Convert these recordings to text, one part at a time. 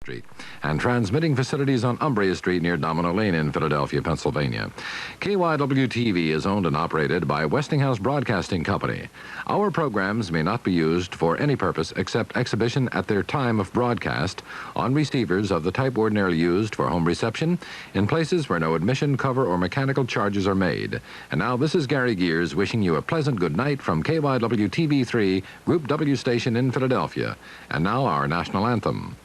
Street, and transmitting facilities on Umbria Street near Domino Lane in Philadelphia, Pennsylvania. KYW-TV is owned and operated by Westinghouse Broadcasting Company. Our programs may not be used for any purpose except exhibition at their time of broadcast on receivers of the type ordinarily used for home reception in places where no admission, cover, or mechanical charges are made. And now this is Gary Gears wishing you a pleasant good night from KYW-TV3, Group W station in Philadelphia. And now our national anthem.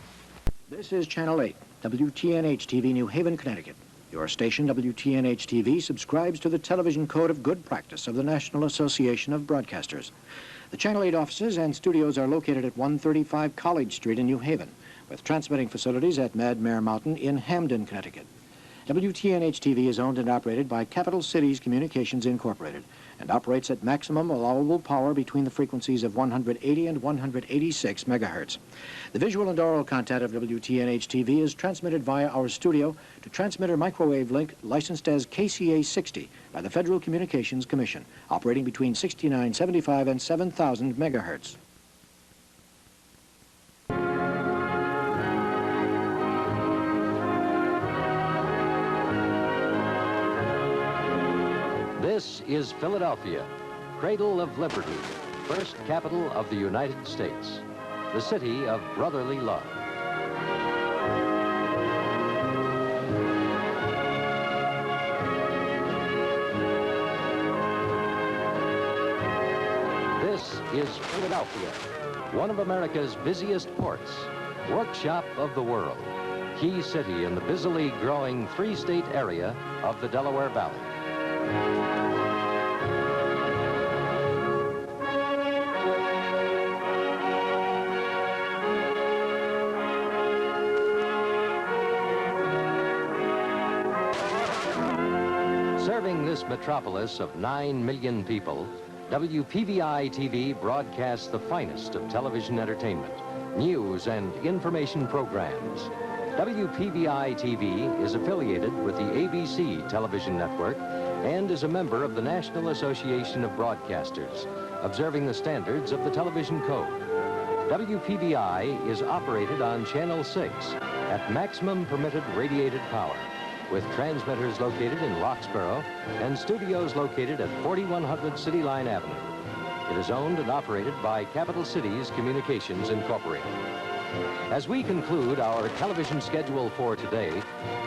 This is Channel 8, WTNH-TV New Haven, Connecticut. Your station, WTNH-TV, subscribes to the Television Code of Good Practice of the National Association of Broadcasters. The Channel 8 offices and studios are located at 135 College Street in New Haven, with transmitting facilities at Mad Mare Mountain in Hamden, Connecticut. WTNH-TV is owned and operated by Capital Cities Communications Incorporated and operates at maximum allowable power between the frequencies of 180 and 186 megahertz. The visual and oral content of WTNH-TV is transmitted via our studio to transmitter microwave link licensed as KCA-60 by the Federal Communications Commission, operating between 6975 and 7000 megahertz. This is Philadelphia, cradle of liberty, first capital of the United States, the city of brotherly love. This is Philadelphia, one of America's busiest ports, workshop of the world, key city in the busily growing three-state area of the Delaware Valley. Serving this metropolis of 9 million people, WPVI-TV broadcasts the finest of television entertainment, news, and information programs. WPVI-TV is affiliated with the ABC television network and is a member of the National Association of Broadcasters, observing the standards of the television code. WPVI is operated on Channel 6 at maximum permitted radiated power, with transmitters located in Roxborough and studios located at 4100 City Line Avenue. It is owned and operated by Capital Cities Communications Incorporated. As we conclude our television schedule for today,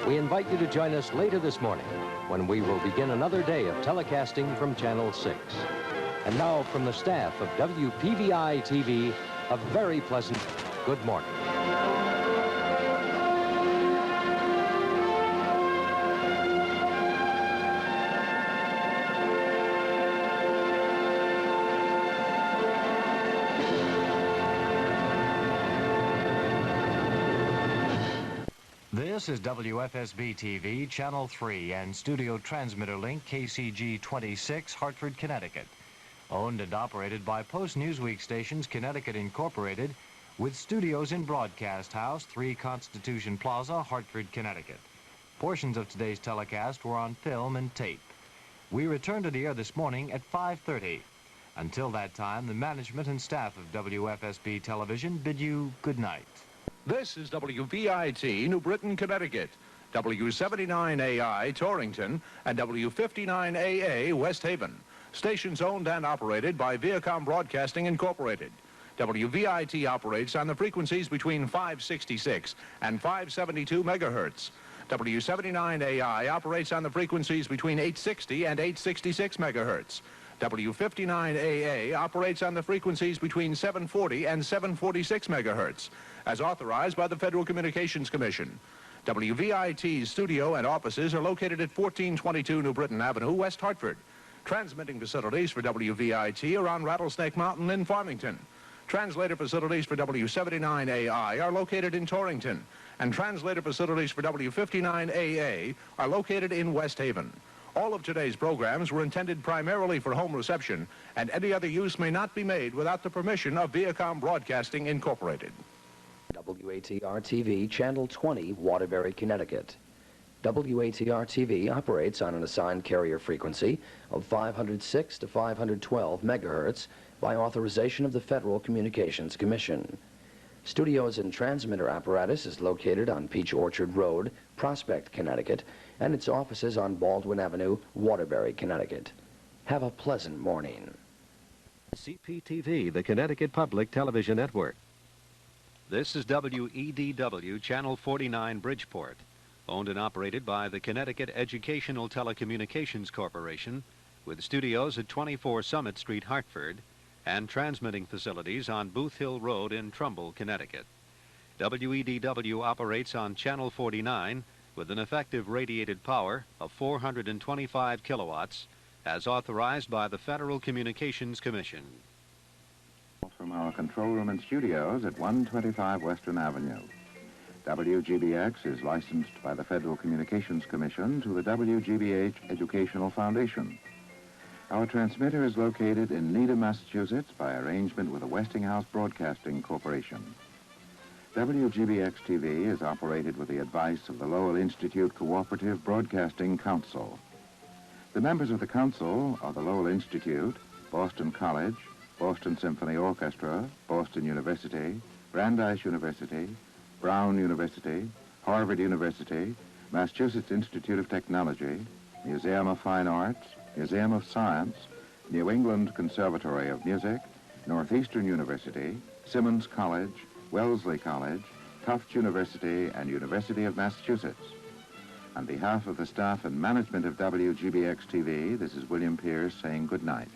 we invite you to join us later this morning when we will begin another day of telecasting from Channel 6. And now from the staff of WPVI-TV, a very pleasant good morning. This is WFSB-TV, Channel 3, and studio transmitter link KCG-26, Hartford, Connecticut. Owned and operated by Post Newsweek Stations, Connecticut Incorporated, with studios in Broadcast House, 3 Constitution Plaza, Hartford, Connecticut. Portions of today's telecast were on film and tape. We return to the air this morning at 5:30. Until that time, the management and staff of WFSB Television bid you good night. This is WVIT, New Britain, Connecticut, W79AI, Torrington, and W59AA, West Haven. Stations owned and operated by Viacom Broadcasting Incorporated. WVIT operates on the frequencies between 566 and 572 megahertz. W79AI operates on the frequencies between 860 and 866 megahertz. W59AA operates on the frequencies between 740 and 746 megahertz, as authorized by the Federal Communications Commission. WVIT's studio and offices are located at 1422 New Britain Avenue, West Hartford. Transmitting facilities for WVIT are on Rattlesnake Mountain in Farmington. Translator facilities for W79AI are located in Torrington, and translator facilities for W59AA are located in West Haven. All of today's programs were intended primarily for home reception, and any other use may not be made without the permission of Viacom Broadcasting Incorporated. WATR-TV, Channel 20, Waterbury, Connecticut. WATR-TV operates on an assigned carrier frequency of 506 to 512 megahertz by authorization of the Federal Communications Commission. Studios and transmitter apparatus is located on Peach Orchard Road, Prospect, Connecticut, and its offices on Baldwin Avenue, Waterbury, Connecticut. Have a pleasant morning. CPTV, the Connecticut Public Television Network. This is WEDW, Channel 49, Bridgeport, owned and operated by the Connecticut Educational Telecommunications Corporation, with studios at 24 Summit Street, Hartford, and transmitting facilities on Booth Hill Road in Trumbull, Connecticut. WEDW operates on Channel 49 with an effective radiated power of 425 kilowatts, as authorized by the Federal Communications Commission. From our control room and studios at 125 Western Avenue. WGBX is licensed by the Federal Communications Commission to the WGBH Educational Foundation. Our transmitter is located in Needham, Massachusetts by arrangement with the Westinghouse Broadcasting Corporation. WGBX-TV is operated with the advice of the Lowell Institute Cooperative Broadcasting Council. The members of the council are the Lowell Institute, Boston College, Boston Symphony Orchestra, Boston University, Brandeis University, Brown University, Harvard University, Massachusetts Institute of Technology, Museum of Fine Arts, Museum of Science, New England Conservatory of Music, Northeastern University, Simmons College, Wellesley College, Tufts University, and University of Massachusetts. On behalf of the staff and management of WGBX-TV, this is William Pierce saying good night.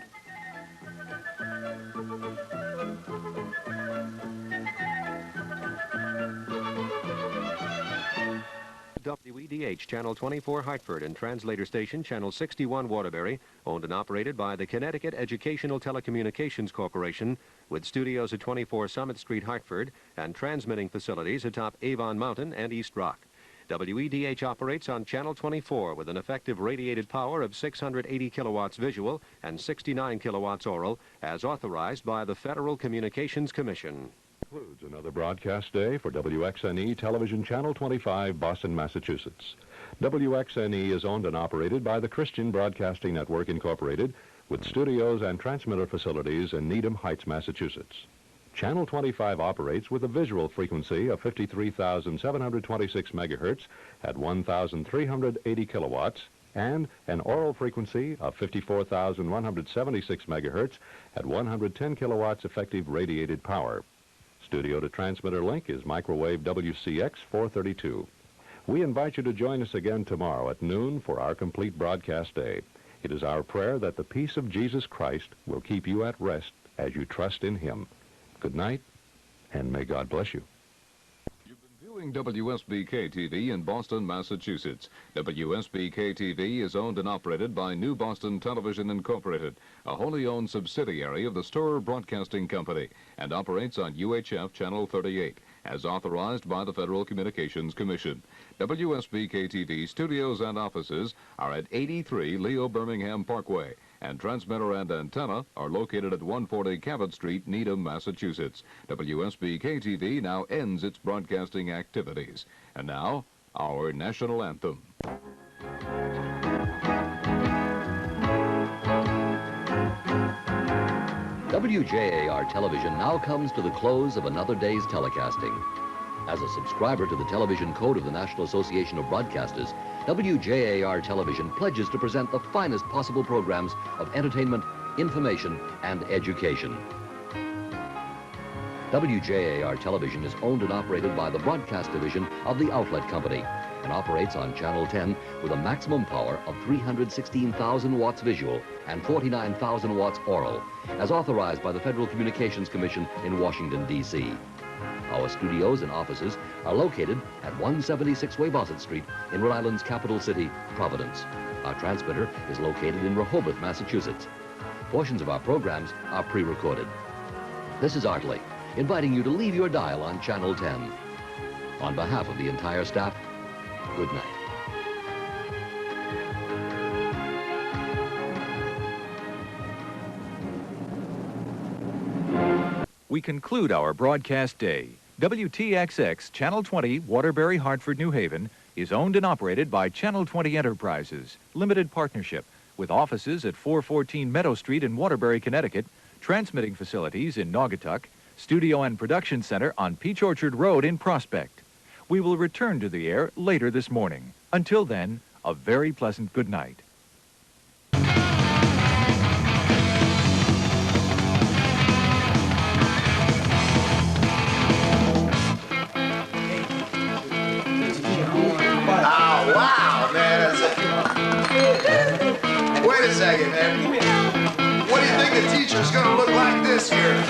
WEDH, Channel 24 Hartford, and translator station Channel 61 Waterbury, owned and operated by the Connecticut Educational Telecommunications Corporation, with studios at 24 Summit Street, Hartford, and transmitting facilities atop Avon Mountain and East Rock. WEDH operates on Channel 24 with an effective radiated power of 680 kilowatts visual and 69 kilowatts oral, as authorized by the Federal Communications Commission. Concludes another broadcast day for WXNE Television Channel 25, Boston, Massachusetts. WXNE is owned and operated by the Christian Broadcasting Network, Incorporated, with studios and transmitter facilities in Needham Heights, Massachusetts. Channel 25 operates with a visual frequency of 53,726 megahertz at 1,380 kilowatts and an oral frequency of 54,176 megahertz at 110 kilowatts effective radiated power. Studio to transmitter link is microwave WCX 432. We invite you to join us again tomorrow at noon for our complete broadcast day. It is our prayer that the peace of Jesus Christ will keep you at rest as you trust in Him. Good night, and may God bless you. Viewing WSBK-TV in Boston, Massachusetts. WSBK-TV is owned and operated by New Boston Television Incorporated, a wholly owned subsidiary of the Storer Broadcasting Company, and operates on UHF Channel 38, as authorized by the Federal Communications Commission. WSBK-TV studios and offices are at 83 Leo Birmingham Parkway, and transmitter and antenna are located at 140 Cabot Street, Needham, Massachusetts. WSBK-TV now ends its broadcasting activities. And now, our national anthem. WJAR television now comes to the close of another day's telecasting. As a subscriber to the television code of the National Association of Broadcasters, WJAR television pledges to present the finest possible programs of entertainment, information, and education. WJAR television is owned and operated by the broadcast division of the Outlet Company and operates on Channel 10 with a maximum power of 316,000 watts visual and 49,000 watts oral, as authorized by the Federal Communications Commission in Washington, D.C. Our studios and offices are located at 176 Weybosset Street in Rhode Island's capital city, Providence. Our transmitter is located in Rehoboth, Massachusetts. Portions of our programs are pre-recorded. This is Artley, inviting you to leave your dial on Channel 10. On behalf of the entire staff, good night. We conclude our broadcast day. WTXX Channel 20, Waterbury, Hartford, New Haven, is owned and operated by Channel 20 Enterprises, Limited Partnership, with offices at 414 Meadow Street in Waterbury, Connecticut, transmitting facilities in Naugatuck, Studio and Production Center on Peach Orchard Road in Prospect. We will return to the air later this morning. Until then, a very pleasant good night. Oh, wow, man. Wait a second, man. What do you think the teacher's going to look like this year?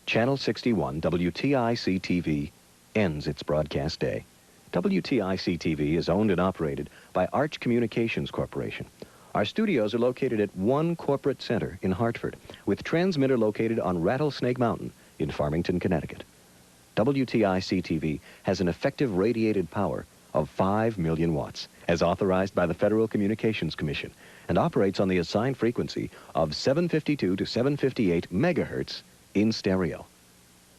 Channel 61 WTIC-TV ends its broadcast day. WTIC-TV is owned and operated by Arch Communications Corporation. Our studios are located at one corporate center in Hartford, with transmitter located on Rattlesnake Mountain in Farmington, Connecticut. WTIC-TV has an effective radiated power of 5 million watts, as authorized by the Federal Communications Commission, and operates on the assigned frequency of 752 to 758 megahertz in stereo.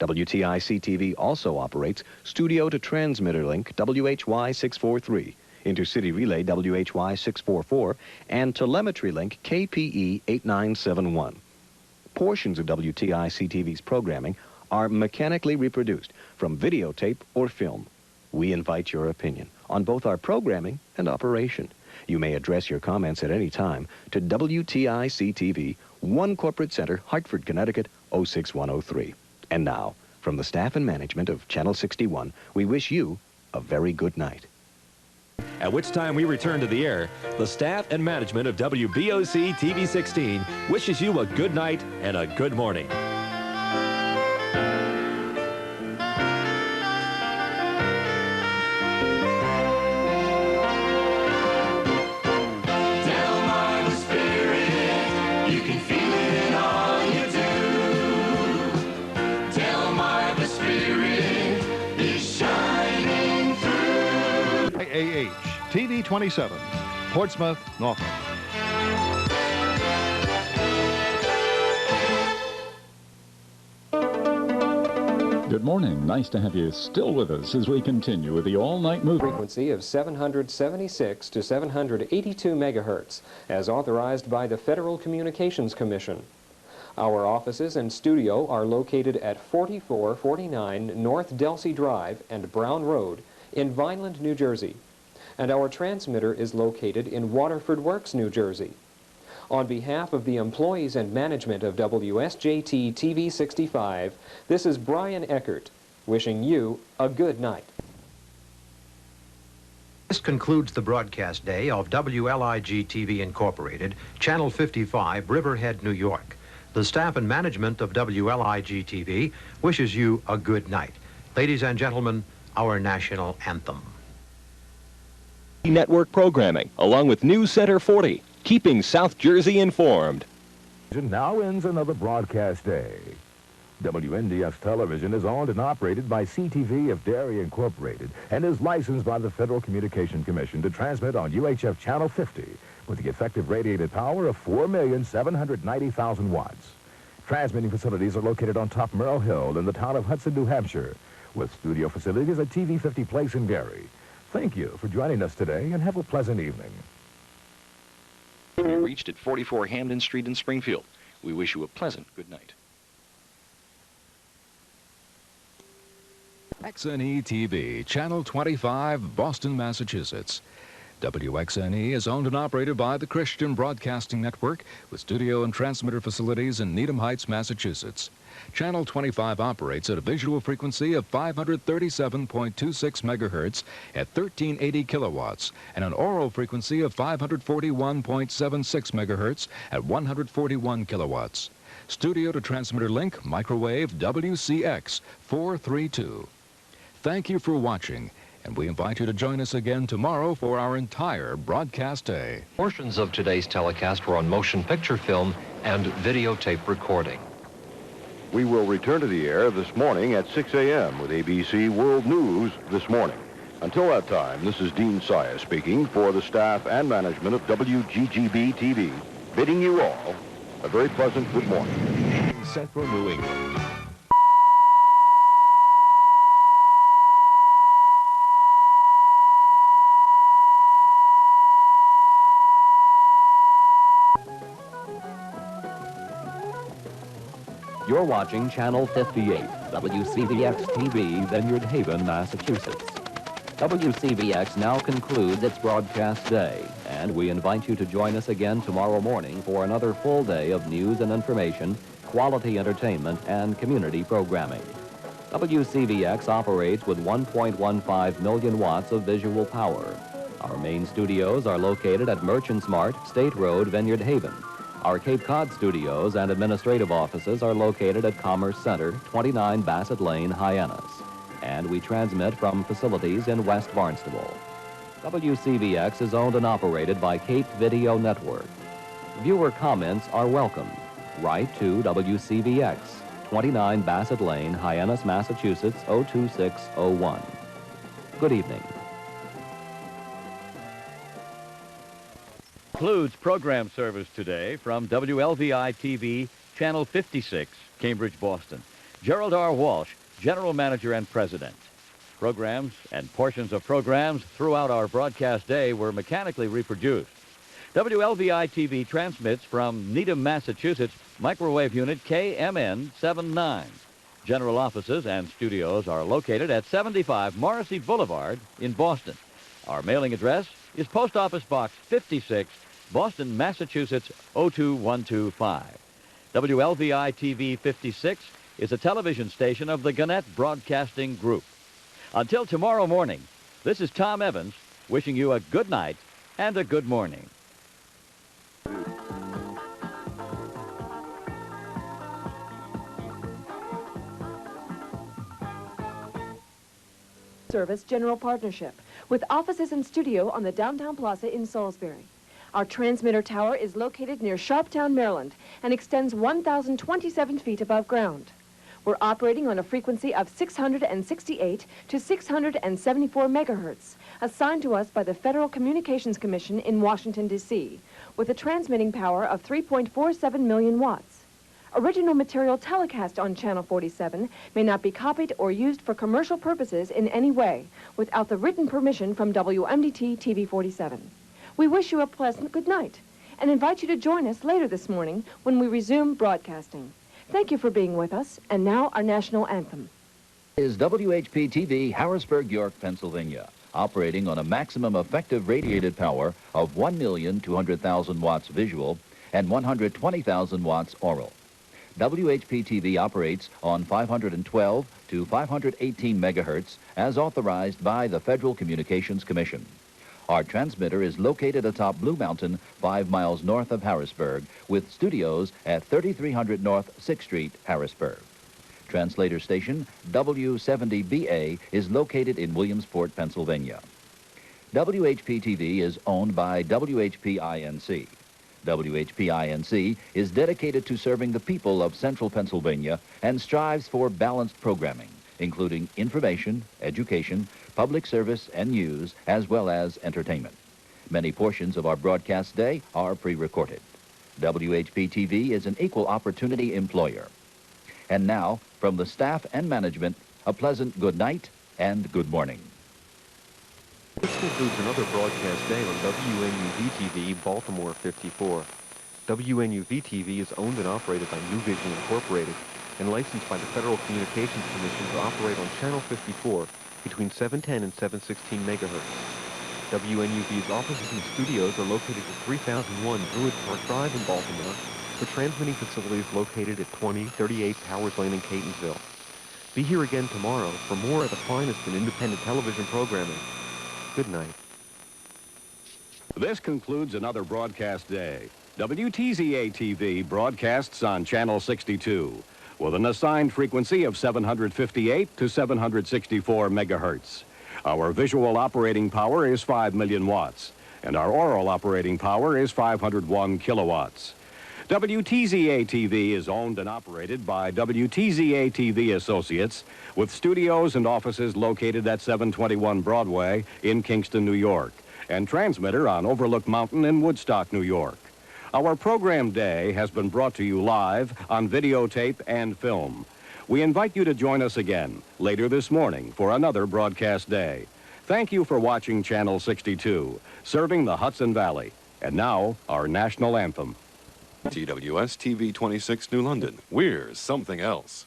WTIC-TV also operates studio-to-transmitter link WHY-643, intercity relay WHY-644, and telemetry link KPE-8971. Portions of WTIC-TV's programming are mechanically reproduced from videotape or film. We invite your opinion on both our programming and operation. You may address your comments at any time to WTIC-TV, 1 Corporate Center, Hartford, Connecticut, 06103. And now, from the staff and management of Channel 61, we wish you a very good night. At which time we return to the air, the staff and management of WBOC-TV 16 wishes you a good night and a good morning. TV 27, Portsmouth, Norfolk. Good morning. Nice to have you still with us as we continue with the all-night movie. Frequency of 776 to 782 megahertz, as authorized by the Federal Communications Commission. Our offices and studio are located at 4449 North Delsey Drive and Brown Road in Vineland, New Jersey. And our transmitter is located in Waterford Works, New Jersey. On behalf of the employees and management of WSJT-TV 65, this is Brian Eckert, wishing you a good night. This concludes the broadcast day of WLIG-TV Incorporated, Channel 55, Riverhead, New York. The staff and management of WLIG-TV wishes you a good night. Ladies and gentlemen, our national anthem. Network programming, along with News Center 40, keeping South Jersey informed. Now ends another broadcast day. WNDS Television is owned and operated by CTV of Derry Incorporated and is licensed by the Federal Communication Commission to transmit on UHF Channel 50 with the effective radiated power of 4,790,000 watts. Transmitting facilities are located on top Merrill Hill in the town of Hudson, New Hampshire, with studio facilities at TV 50 Place in Derry. Thank you for joining us today, and have a pleasant evening. We reached at 44 Hamden Street in Springfield. We wish you a pleasant good night. WXNE-TV, Channel 25, Boston, Massachusetts. WXNE is owned and operated by the Christian Broadcasting Network with studio and transmitter facilities in Needham Heights, Massachusetts. Channel 25 operates at a visual frequency of 537.26 megahertz at 1380 kilowatts and an aural frequency of 541.76 megahertz at 141 kilowatts. Studio to transmitter link, microwave WCX-432. Thank you for watching, and we invite you to join us again tomorrow for our entire broadcast day. Portions of today's telecast were on motion picture film and videotape recording. We will return to the air this morning at 6 a.m. with ABC World News This Morning. Until that time, this is Dean Saya speaking for the staff and management of WGGB-TV, bidding you all a very pleasant good morning. Central New England. You're watching Channel 58, WCVX-TV, Vineyard Haven, Massachusetts. WCVX now concludes its broadcast day, and we invite you to join us again tomorrow morning for another full day of news and information, quality entertainment, and community programming. WCVX operates with 1.15 million watts of visual power. Our main studios are located at Merchants Mart, State Road, Vineyard Haven. Our Cape Cod studios and administrative offices are located at Commerce Center, 29 Bassett Lane, Hyannis. And we transmit from facilities in West Barnstable. WCVX is owned and operated by Cape Video Network. Viewer comments are welcome. Write to WCVX, 29 Bassett Lane, Hyannis, Massachusetts, 02601. Good evening. Includes program service today from WLVI-TV, Channel 56, Cambridge, Boston. Gerald R. Walsh, General Manager and President. Programs and portions of programs throughout our broadcast day were mechanically reproduced. WLVI-TV transmits from Needham, Massachusetts, microwave unit KMN-79. General offices and studios are located at 75 Morrissey Boulevard in Boston. Our mailing address is Post Office Box 56, Boston, Massachusetts, 02125. WLVI-TV 56 is a television station of the Gannett Broadcasting Group. Until tomorrow morning, this is Tom Evans wishing you a good night and a good morning. Service General Partnership with offices and studio on the Downtown Plaza in Salisbury. Our transmitter tower is located near Sharptown, Maryland, and extends 1,027 feet above ground. We're operating on a frequency of 668 to 674 megahertz, assigned to us by the Federal Communications Commission in Washington, D.C., with a transmitting power of 3.47 million watts. Original material telecast on Channel 47 may not be copied or used for commercial purposes in any way without the written permission from WMDT-TV 47. We wish you a pleasant good night and invite you to join us later this morning when we resume broadcasting. Thank you for being with us, and now our national anthem. Is WHP-TV Harrisburg, York, Pennsylvania, operating on a maximum effective radiated power of 1,200,000 watts visual and 120,000 watts oral. WHP-TV operates on 512 to 518 megahertz as authorized by the Federal Communications Commission. Our transmitter is located atop Blue Mountain, 5 miles north of Harrisburg, with studios at 3300 North 6th Street, Harrisburg. Translator station W70BA is located in Williamsport, Pennsylvania. WHP-TV is owned by WHP-INC. WHP-INC is dedicated to serving the people of central Pennsylvania and strives for balanced programming, including information, education, public service, and news, as well as entertainment. Many portions of our broadcast day are pre-recorded. WHP-TV is an equal opportunity employer. And now, from the staff and management, a pleasant good night and good morning. This concludes another broadcast day on WNUV-TV Baltimore 54. WNUV-TV is owned and operated by New Vision Incorporated and licensed by the Federal Communications Commission to operate on Channel 54 between 710 and 716 megahertz. WNUV's offices and studios are located at 3001 Druid Park Drive in Baltimore, with transmitting facilities located at 2038 Powers Lane in Catonsville. Be here again tomorrow for more of the finest in independent television programming. Good night. This concludes another broadcast day. WTZA-TV broadcasts on Channel 62 with an assigned frequency of 758 to 764 megahertz. Our visual operating power is 5 million watts, and our oral operating power is 501 kilowatts. WTZA-TV is owned and operated by WTZA-TV Associates, with studios and offices located at 721 Broadway in Kingston, New York, and transmitter on Overlook Mountain in Woodstock, New York. Our program day has been brought to you live on videotape and film. We invite you to join us again later this morning for another broadcast day. Thank you for watching Channel 62, serving the Hudson Valley. And now, our national anthem. TWS-TV 26 New London. We're something else.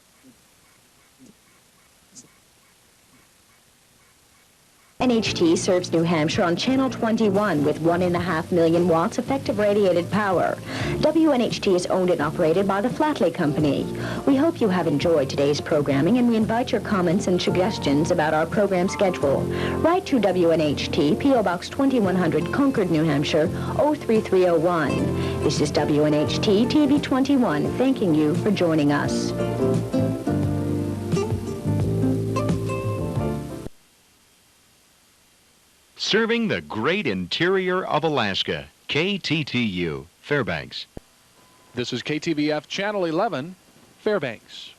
NHT serves New Hampshire on Channel 21 with 1.5 million watts effective radiated power. WNHT is owned and operated by the Flatley Company. We hope you have enjoyed today's programming, and we invite your comments and suggestions about our program schedule. Write to WNHT, P.O. Box 2100, Concord, New Hampshire, 03301. This is WNHT TV 21, thanking you for joining us. Serving the great interior of Alaska, KTTU, Fairbanks. This is KTVF Channel 11, Fairbanks.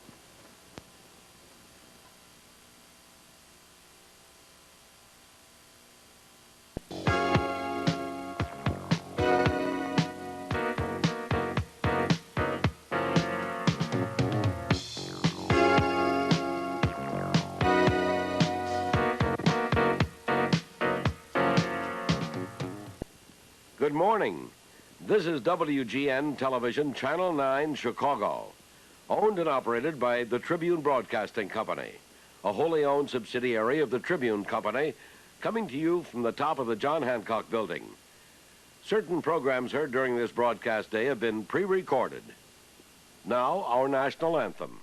Good morning. This is WGN Television Channel 9, Chicago, owned and operated by the Tribune Broadcasting Company, a wholly owned subsidiary of the Tribune Company, coming to you from the top of the John Hancock Building. Certain programs heard during this broadcast day have been pre-recorded. Now, our national anthem.